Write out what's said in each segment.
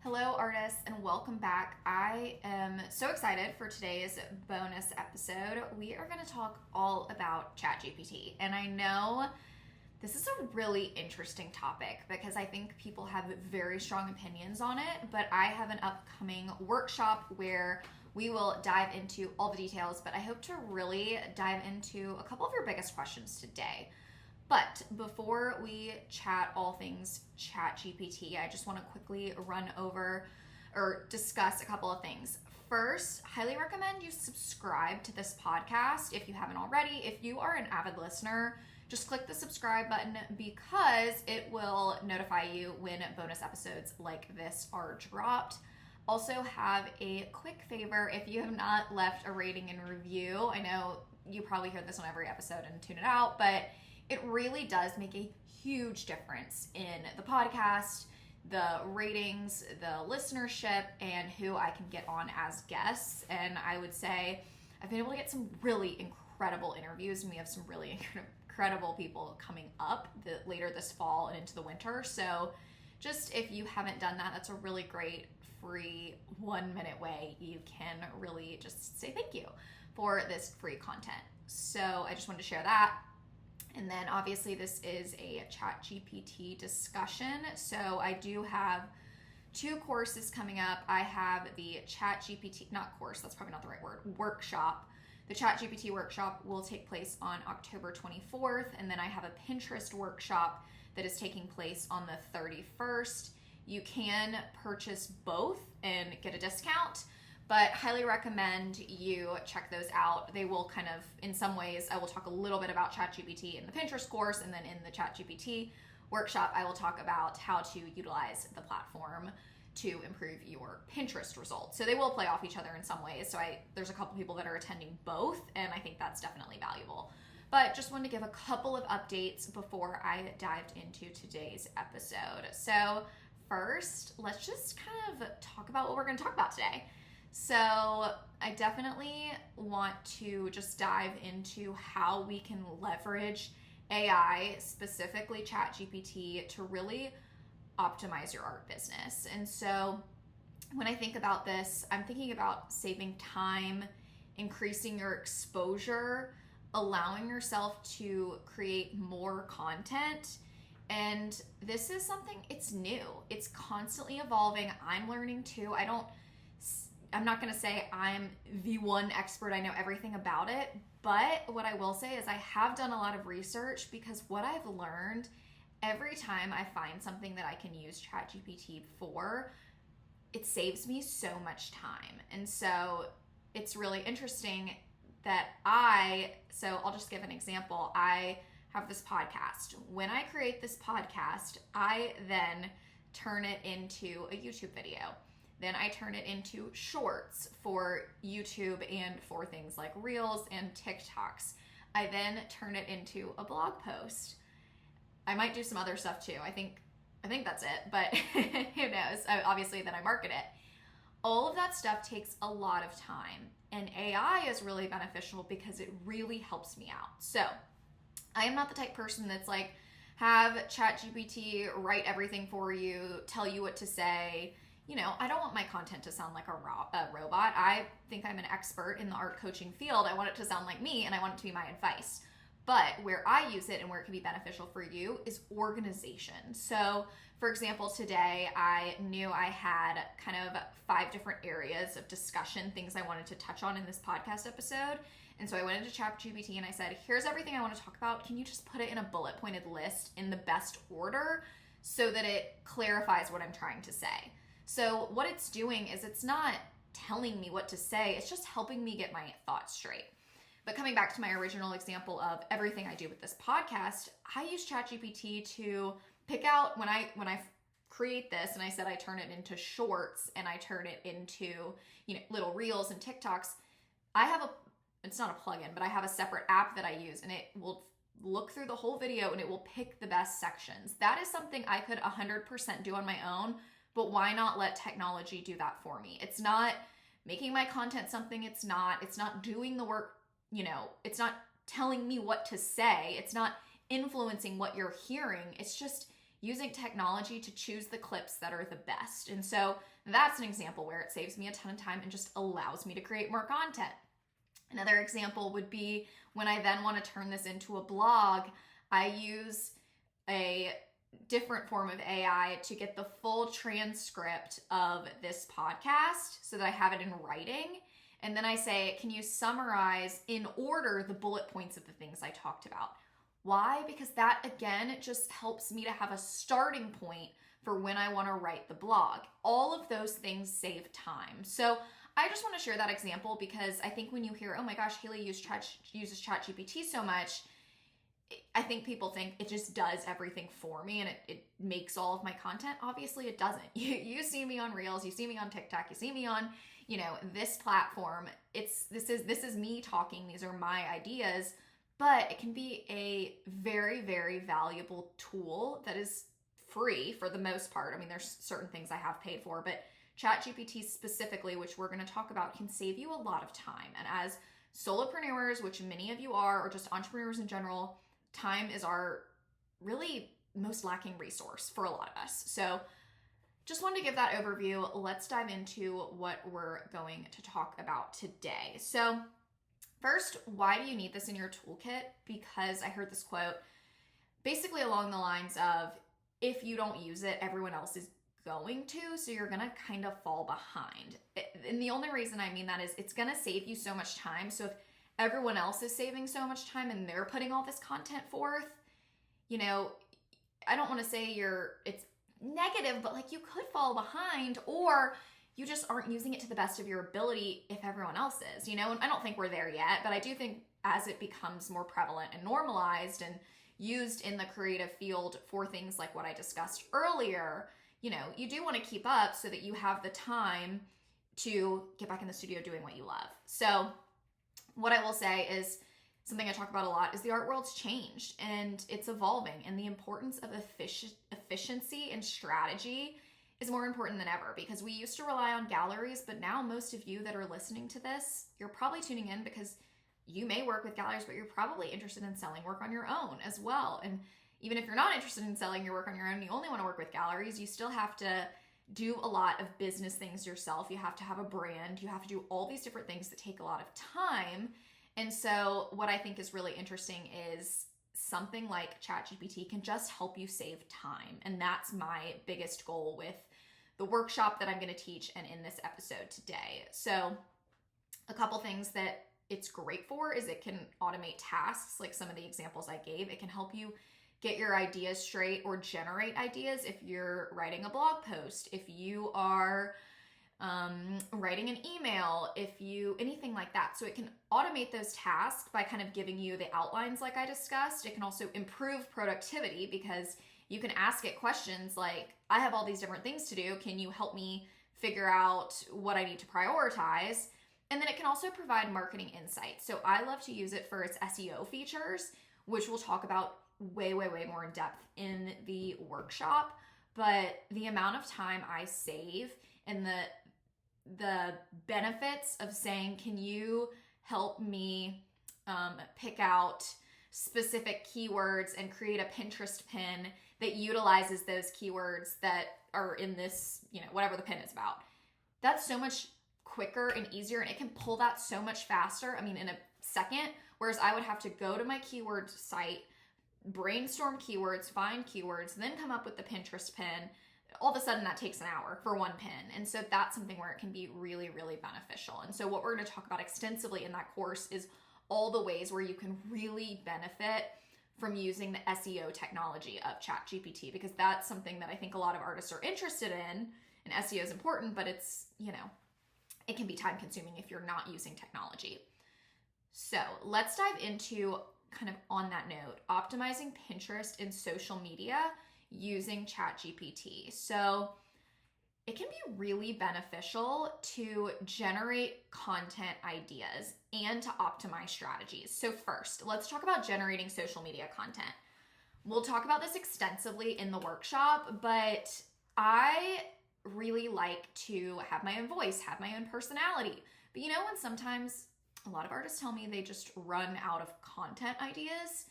Hello, artists, and welcome back. I am so excited for today's bonus episode. We are going to talk all about ChatGPT, and I know this is a really interesting topic because I think people have very strong opinions on it, but I have an upcoming workshop where we will dive into all the details, but I hope to really dive into a couple of your biggest questions today. But before we chat all things ChatGPT, I just want to quickly run over or discuss a couple of things. First, highly recommend you subscribe to this podcast if you haven't already. If you are an avid listener, just click the subscribe button because it will notify you when bonus episodes like this are dropped. Also, have a quick favor if you have not left a rating and review. I know you probably hear this on every episode and tune it out, but it really does make a huge difference in the podcast, the ratings, the listenership, and who I can get on as guests. And I would say I've been able to get some really incredible interviews, and we have some really incredible people coming up later this fall and into the winter. So just if you haven't done that, that's a really great free 1-minute way you can really just say thank you for this free content. So I just wanted to share that. And then obviously this is a ChatGPT discussion. So I do have 2 courses coming up. I have the ChatGPT, not course, that's probably not the right word, workshop. The ChatGPT workshop will take place on October 24th. And then I have a Pinterest workshop that is taking place on the 31st. You can purchase both and get a discount, but highly recommend you check those out. They will kind of, in some ways, I will talk a little bit about ChatGPT in the Pinterest course, and then in the ChatGPT workshop, I will talk about how to utilize the platform to improve your Pinterest results. So they will play off each other in some ways. So there's a couple people that are attending both, and I think that's definitely valuable. But just wanted to give a couple of updates before I dived into today's episode. So first, let's just kind of talk about what we're going to talk about today. So I definitely want to just dive into how we can leverage AI, specifically ChatGPT, to really optimize your art business. And so when I think about this, I'm thinking about saving time, increasing your exposure, allowing yourself to create more content. And this is something, it's new. It's constantly evolving. I'm learning too. I'm not going to say I'm the one expert, I know everything about it, but what I will say is I have done a lot of research, because what I've learned, every time I find something that I can use ChatGPT for, it saves me so much time. And so it's really interesting that so I'll just give an example. I have this podcast. When I create this podcast, I then turn it into a YouTube video. Then I turn it into shorts for YouTube and for things like Reels and TikToks. I then turn it into a blog post. I might do some other stuff too. I think that's it, but who knows? Obviously, then I market it. All of that stuff takes a lot of time, and AI is really beneficial because it really helps me out. So I am not the type person that's like, have ChatGPT write everything for you, tell you what to say. I don't want my content to sound like a robot. I think I'm an expert in the art coaching field. I want it to sound like me, and I want it to be my advice. But where I use it and where it can be beneficial for you is organization. So, for example, today I knew I had kind of 5 different areas of discussion, things I wanted to touch on in this podcast episode. And so I went into ChatGPT and I said, here's everything I want to talk about. Can you just put it in a bullet pointed list in the best order so that it clarifies what I'm trying to say? So what it's doing is it's not telling me what to say, it's just helping me get my thoughts straight. But coming back to my original example of everything I do with this podcast, I use ChatGPT to pick out when I create this, and I said I turn it into shorts and I turn it into, little Reels and TikToks. It's not a plugin, but I have a separate app that I use, and it will look through the whole video and it will pick the best sections. That is something I could 100% do on my own. But why not let technology do that for me? It's not making my content something it's not. It's not doing the work, it's not telling me what to say. It's not influencing what you're hearing. It's just using technology to choose the clips that are the best. And so that's an example where it saves me a ton of time and just allows me to create more content. Another example would be when I then want to turn this into a blog, I use a different form of AI to get the full transcript of this podcast so that I have it in writing. And then I say, can you summarize in order the bullet points of the things I talked about? Why? Because that, again, just helps me to have a starting point for when I want to write the blog. All of those things save time. So I just want to share that example because I think when you hear, oh my gosh, Haley uses ChatGPT so much, I think people think it just does everything for me and it makes all of my content. Obviously it doesn't. You see me on Reels, you see me on TikTok, you see me on, this platform. This is me talking. These are my ideas, but it can be a very, very valuable tool that is free for the most part. I mean, there's certain things I have paid for, but ChatGPT specifically, which we're going to talk about, can save you a lot of time. And as solopreneurs, which many of you are, or just entrepreneurs in general, time is our really most lacking resource for a lot of us. So just wanted to give that overview. Let's dive into what we're going to talk about today. So first, why do you need this in your toolkit? Because I heard this quote basically along the lines of, if you don't use it, everyone else is going to, so you're gonna kind of fall behind. And the only reason I mean that is it's gonna save you so much time. So if everyone else is saving so much time and they're putting all this content forth, I don't want to say it's negative, but like you could fall behind, or you just aren't using it to the best of your ability if everyone else is, and I don't think we're there yet, but I do think as it becomes more prevalent and normalized and used in the creative field for things like what I discussed earlier, you do want to keep up so that you have the time to get back in the studio doing what you love. So what I will say is something I talk about a lot is the art world's changed and it's evolving, and the importance of efficiency and strategy is more important than ever, because we used to rely on galleries, but now most of you that are listening to this, you're probably tuning in because you may work with galleries, but you're probably interested in selling work on your own as well. And even if you're not interested in selling your work on your own, you only want to work with galleries, you still have to do a lot of business things yourself. You have to have a brand. You have to do all these different things that take a lot of time. And so what I think is really interesting is something like ChatGPT can just help you save time. And that's my biggest goal with the workshop that I'm going to teach and in this episode today. So a couple things that it's great for is it can automate tasks, like some of the examples I gave. It can help you get your ideas straight or generate ideas if you're writing a blog post, if you are writing an email, anything like that. So it can automate those tasks by kind of giving you the outlines like I discussed. It can also improve productivity because you can ask it questions like, I have all these different things to do. Can you help me figure out what I need to prioritize? And then it can also provide marketing insights. So I love to use it for its SEO features, which we'll talk about way, way, way more in depth in the workshop. But the amount of time I save and the benefits of saying, can you help me pick out specific keywords and create a Pinterest pin that utilizes those keywords that are in this, whatever the pin is about. That's so much quicker and easier, and it can pull that so much faster. I mean, in a second, whereas I would have to go to my keyword site, brainstorm keywords, find keywords, then come up with the Pinterest pin. All of a sudden that takes an hour for one pin. And so that's something where it can be really, really beneficial. And so what we're going to talk about extensively in that course is all the ways where you can really benefit from using the SEO technology of ChatGPT, because that's something that I think a lot of artists are interested in. And SEO is important, but it's, it can be time consuming if you're not using technology. So let's dive into, kind of on that note, optimizing Pinterest and social media using ChatGPT. So it can be really beneficial to generate content ideas and to optimize strategies. So first, let's talk about generating social media content. We'll talk about this extensively in the workshop, but I really like to have my own voice, have my own personality. But when sometimes a lot of artists tell me they just run out of content ideas,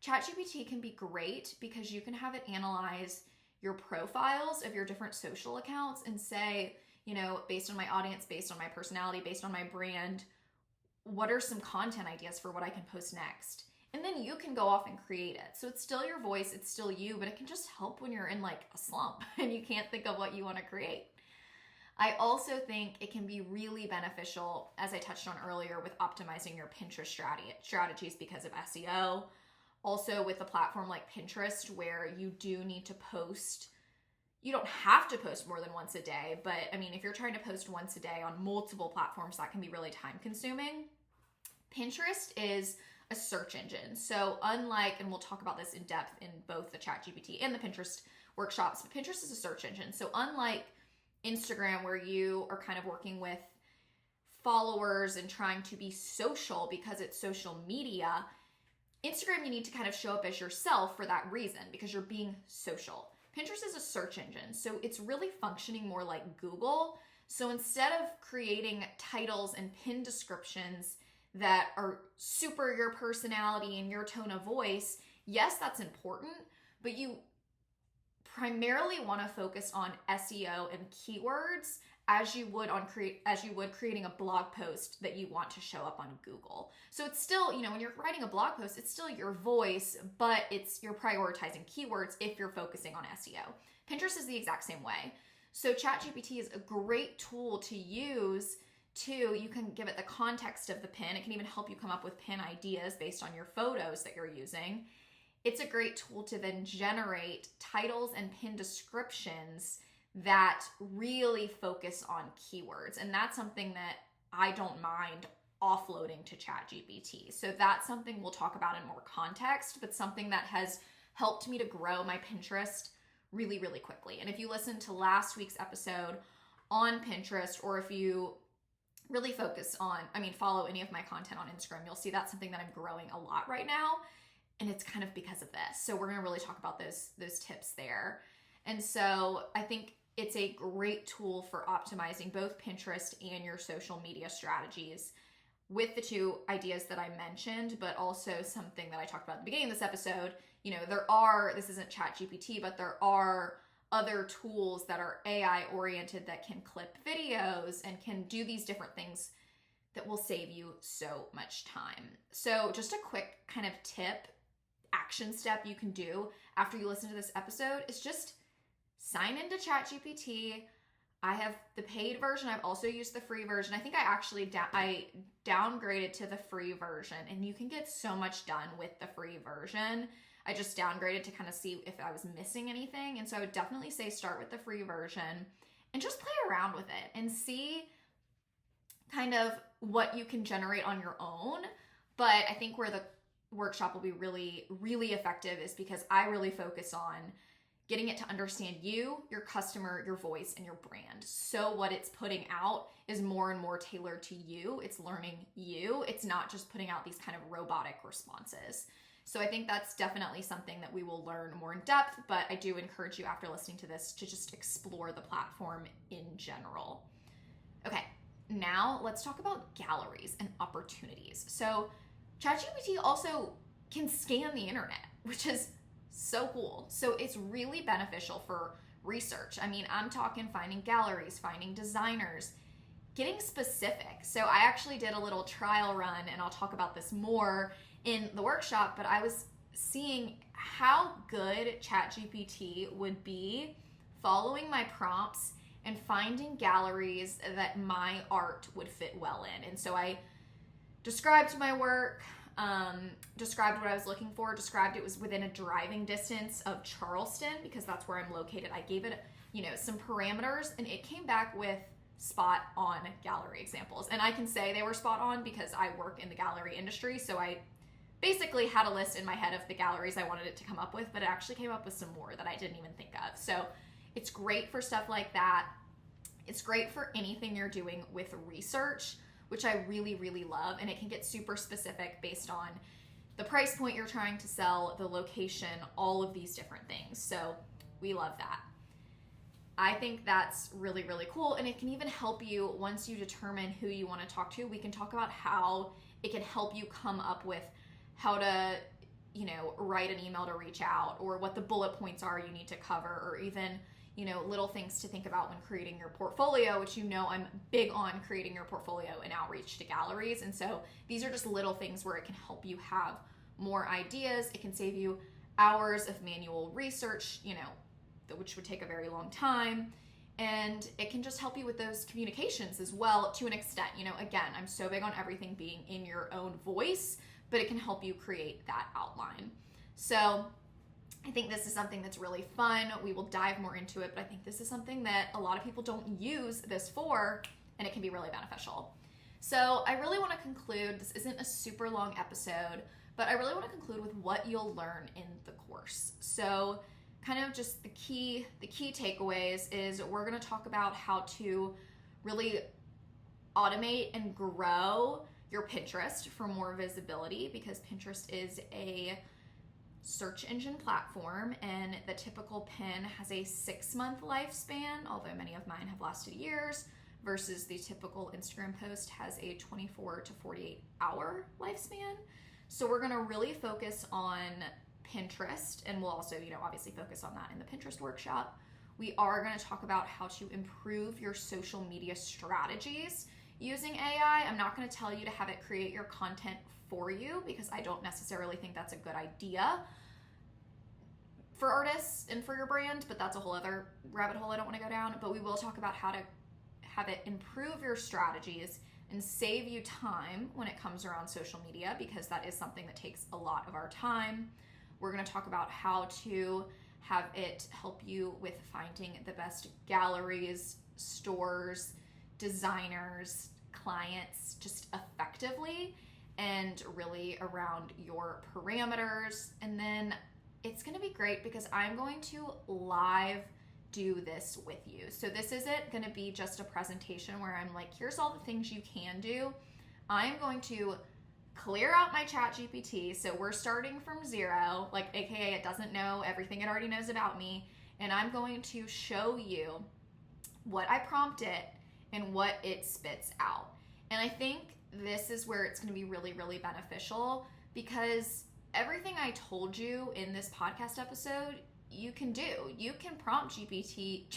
ChatGPT can be great because you can have it analyze your profiles of your different social accounts and say, based on my audience, based on my personality, based on my brand, what are some content ideas for what I can post next? And then you can go off and create it. So it's still your voice, it's still you, but it can just help when you're in like a slump and you can't think of what you want to create. I also think it can be really beneficial, as I touched on earlier, with optimizing your Pinterest strategies because of SEO. Also with a platform like Pinterest, where you do need to post, you don't have to post more than once a day, but I mean, if you're trying to post once a day on multiple platforms, that can be really time consuming. Pinterest is a search engine. So unlike, and we'll talk about this in depth in both the ChatGPT and the Pinterest workshops, but Pinterest is a search engine. So unlike Instagram, where you are kind of working with followers and trying to be social because it's social media, Instagram, you need to kind of show up as yourself for that reason, because you're being social. Pinterest is a search engine, so it's really functioning more like Google. So instead of creating titles and pin descriptions that are super your personality and your tone of voice, yes, that's important, but you primarily want to focus on SEO and keywords as you would creating a blog post that you want to show up on Google. So it's still, when you're writing a blog post, it's still your voice, but you're prioritizing keywords if you're focusing on SEO. Pinterest is the exact same way. So ChatGPT is a great tool to use too. You can give it the context of the pin. It can even help you come up with pin ideas based on your photos that you're using. It's a great tool to then generate titles and pin descriptions that really focus on keywords. And that's something that I don't mind offloading to ChatGPT. So that's something we'll talk about in more context, but something that has helped me to grow my Pinterest really, really quickly. And if you listen to last week's episode on Pinterest, or if you really follow any of my content on Instagram, you'll see that's something that I'm growing a lot right now. And it's kind of because of this. So we're going to really talk about those tips there. And so I think it's a great tool for optimizing both Pinterest and your social media strategies with the two ideas that I mentioned, but also something that I talked about at the beginning of this episode. This isn't ChatGPT, but there are other tools that are AI oriented that can clip videos and can do these different things that will save you so much time. So just a quick kind of action step you can do after you listen to this episode is just sign into ChatGPT. I have the paid version. I've also used the free version. I think I downgraded to the free version, and you can get so much done with the free version. I just downgraded to kind of see if I was missing anything. And so I would definitely say start with the free version and just play around with it and see kind of what you can generate on your own. But I think where the workshop will be really, really effective is because I really focus on getting it to understand you, your customer, your voice, and your brand. So what it's putting out is more and more tailored to you. It's learning you. It's not just putting out these kind of robotic responses. So I think that's definitely something that we will learn more in depth, but I do encourage you after listening to this to just explore the platform in general. Okay, now let's talk about galleries and opportunities. So ChatGPT also can scan the internet, which is so cool. So it's really beneficial for research. I mean, I'm talking finding galleries, finding designers, getting specific. So I actually did a little trial run, and I'll talk about this more in the workshop, but I was seeing how good ChatGPT would be following my prompts and finding galleries that my art would fit well in. And so I described my work, described what I was looking for, described it was within a driving distance of Charleston because that's where I'm located. I gave it, some parameters, and it came back with spot on gallery examples. And I can say they were spot on because I work in the gallery industry. So I basically had a list in my head of the galleries I wanted it to come up with, but it actually came up with some more that I didn't even think of. So it's great for stuff like that. It's great for anything you're doing with research, which I really, really love. And it can get super specific based on the price point you're trying to sell, the location, all of these different things. So we love that. I think that's really, really cool. And it can even help you once you determine who you want to talk to. We can talk about how it can help you come up with how to write an email to reach out, or what the bullet points are you need to cover, or even, little things to think about when creating your portfolio, which I'm big on creating your portfolio and outreach to galleries. And so these are just little things where it can help you have more ideas. It can save you hours of manual research, which would take a very long time. And it can just help you with those communications as well to an extent. Again, I'm so big on everything being in your own voice, but it can help you create that outline. So I think this is something that's really fun. We will dive more into it, but I think this is something that a lot of people don't use this for, and it can be really beneficial. So I really want to conclude, this isn't a super long episode, but I really want to conclude with what you'll learn in the course. So kind of just the key takeaways is we're going to talk about how to really automate and grow your Pinterest for more visibility, because Pinterest is a search engine platform, and the typical pin has a 6-month lifespan, although many of mine have lasted years, versus the typical Instagram post has a 24 to 48 hour lifespan. So we're going to really focus on Pinterest, and we'll also, obviously focus on that in the Pinterest workshop. We are going to talk about how to improve your social media strategies using AI. I'm not going to tell you to have it create your content for you, because I don't necessarily think that's a good idea for artists and for your brand, but that's a whole other rabbit hole I don't want to go down. But we will talk about how to have it improve your strategies and save you time when it comes around social media, because that is something that takes a lot of our time. We're going to talk about how to have it help you with finding the best galleries, stores, designers, clients, just effectively, and really around your parameters. And then it's going to be great because I'm going to live do this with you. So this isn't going to be just a presentation where I'm like, here's all the things you can do. I'm going to clear out my ChatGPT. So we're starting from zero, like AKA it doesn't know everything it already knows about me. And I'm going to show you what I prompt it and what it spits out. And I think this is where it's going to be really, really beneficial, because everything I told you in this podcast episode, you can do. You can prompt ChatGPT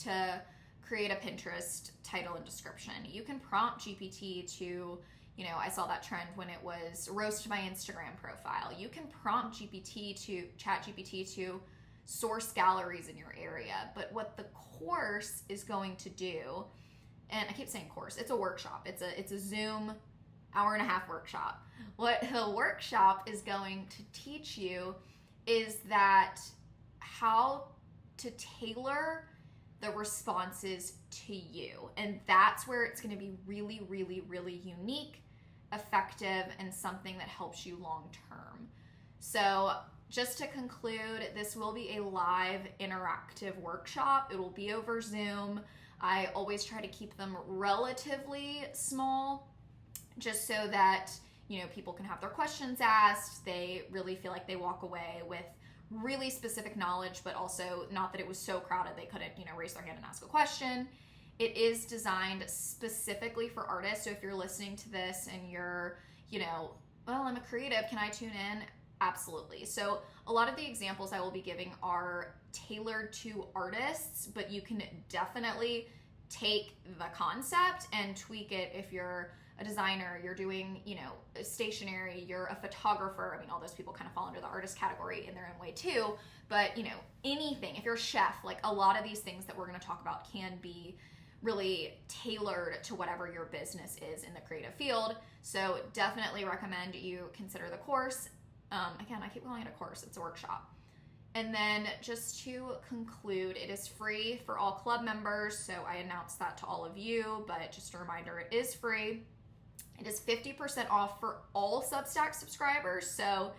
to create a Pinterest title and description. You can prompt GPT to, I saw that trend when it was roast my Instagram profile. You can prompt ChatGPT to source galleries in your area. But what the course is going to do, and I keep saying course, it's a workshop. It's a Zoom hour-and-a-half workshop. What the workshop is going to teach you is that how to tailor the responses to you. And that's where it's going to be really, really, really unique, effective, and something that helps you long-term. So just to conclude, this will be a live interactive workshop. It will be over Zoom. I always try to keep them relatively small, just so that, people can have their questions asked. They really feel like they walk away with really specific knowledge, but also not that it was so crowded they couldn't, raise their hand and ask a question. It is designed specifically for artists. So if you're listening to this and you're, well, I'm a creative, can I tune in? Absolutely. So a lot of the examples I will be giving are tailored to artists, but you can definitely take the concept and tweak it if you're a designer, you're doing, stationery, you're a photographer. I mean, all those people kind of fall under the artist category in their own way too. But, anything, if you're a chef, like a lot of these things that we're going to talk about can be really tailored to whatever your business is in the creative field. So definitely recommend you consider the course. Again, I keep calling it a course, it's a workshop. And then just to conclude, it is free for all club members. So I announced that to all of you, but just a reminder, it is free. It is 50% off for all Substack subscribers. So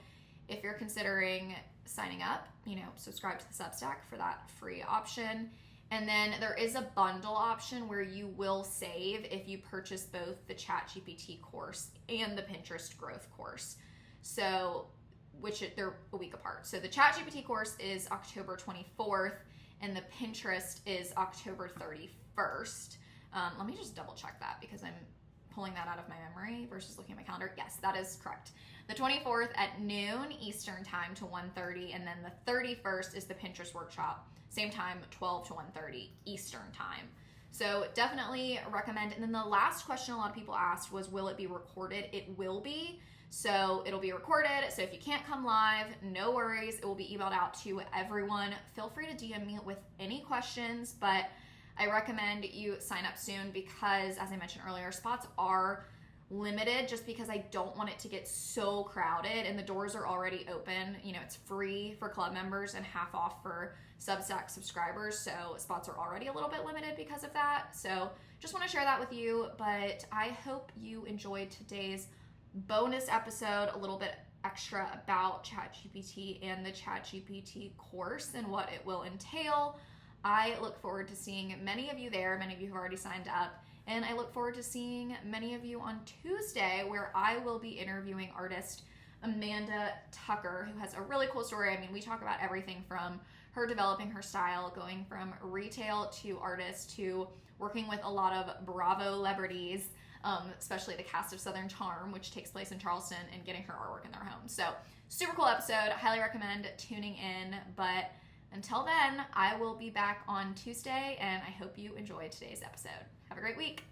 if you're considering signing up, subscribe to the Substack for that free option. And then there is a bundle option where you will save if you purchase both the ChatGPT course and the Pinterest growth course. So, they're a week apart. So the ChatGPT course is October 24th and the Pinterest is October 31st. Let me just double check that because I'm pulling that out of my memory versus looking at my calendar. Yes, that is correct. The 24th at noon Eastern time to 1:30, and then the 31st is the Pinterest workshop, same time, 12 to 1:30 Eastern time. So definitely recommend. And then the last question a lot of people asked was, will it be recorded? It will be. So it'll be recorded. So if you can't come live, no worries. It will be emailed out to everyone. Feel free to DM me with any questions, but I recommend you sign up soon because, as I mentioned earlier, spots are limited just because I don't want it to get so crowded, and the doors are already open. You know, it's free for club members and half off for Substack subscribers, so spots are already a little bit limited because of that. So just want to share that with you, but I hope you enjoyed today's bonus episode, a little bit extra about ChatGPT and the ChatGPT course and what it will entail. I look forward to seeing many of you there, many of you who have already signed up, and I look forward to seeing many of you on Tuesday, where I will be interviewing artist Amanda Tucker, who has a really cool story. I mean, we talk about everything from her developing her style, going from retail to artist to working with a lot of Bravo celebrities, especially the cast of Southern Charm, which takes place in Charleston, and getting her artwork in their home. So super cool episode. Highly recommend tuning in. But until then, I will be back on Tuesday, and I hope you enjoyed today's episode. Have a great week.